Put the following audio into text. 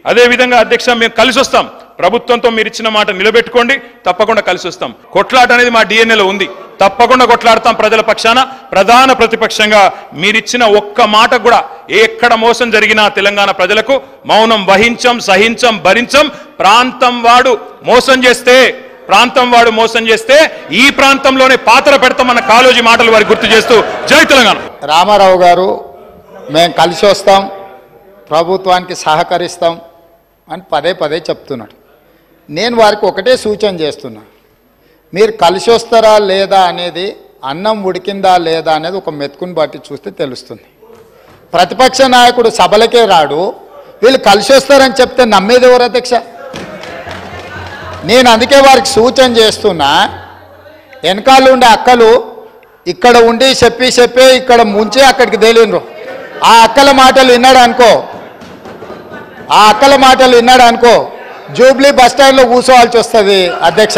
అదేవిధంగా అధ్యక్ష మేము కలిసి వస్తాం, ప్రభుత్వంతో మీరు ఇచ్చిన మాట నిలబెట్టుకోండి, తప్పకుండా కలిసి వస్తాం. కొట్లాట అనేది మా డిఎన్ఏలో ఉంది, తప్పకుండా కొట్లాడతాం ప్రజల పక్షాన. ప్రధాన ప్రతిపక్షంగా మీరిచ్చిన ఒక్క మాట కూడా ఎక్కడ మోసం జరిగినా తెలంగాణ ప్రజలకు మౌనం వహించం, సహించం, భరించం. ప్రాంతం వాడు మోసం చేస్తే ఈ ప్రాంతంలోనే పాత్ర పెడతామన్న కాళోజీ మాటలు వారికి గుర్తు చేస్తూ జై తెలంగాణ. రామారావు గారు మేము కలిసి వస్తాం, ప్రభుత్వానికి సహకరిస్తాం అని పదే పదే చెప్తున్నాడు. నేను వారికి ఒకటే సూచన చేస్తున్నా, మీరు కలిసి వస్తారా లేదా అనేది, అన్నం ఉడికిందా లేదా అనేది ఒక మెతుకుని బట్టి చూస్తే తెలుస్తుంది. ప్రతిపక్ష నాయకుడు సభలకే రాడు, వీళ్ళు కలిసి వస్తారని చెప్తే నమ్మేది ఎవరు అధ్యక్ష? నేను అందుకే వారికి సూచన చేస్తున్నా, వెనకాల ఉండే అక్కలు ఇక్కడ ఉండి చెప్పి ఇక్కడ ముంచి అక్కడికి తేలినరు. ఆ అక్కల మాటలు విన్నాడు అనుకో జూబ్లీ బస్ స్టాండ్లో కూర్చోవాల్సి వస్తుంది అధ్యక్ష.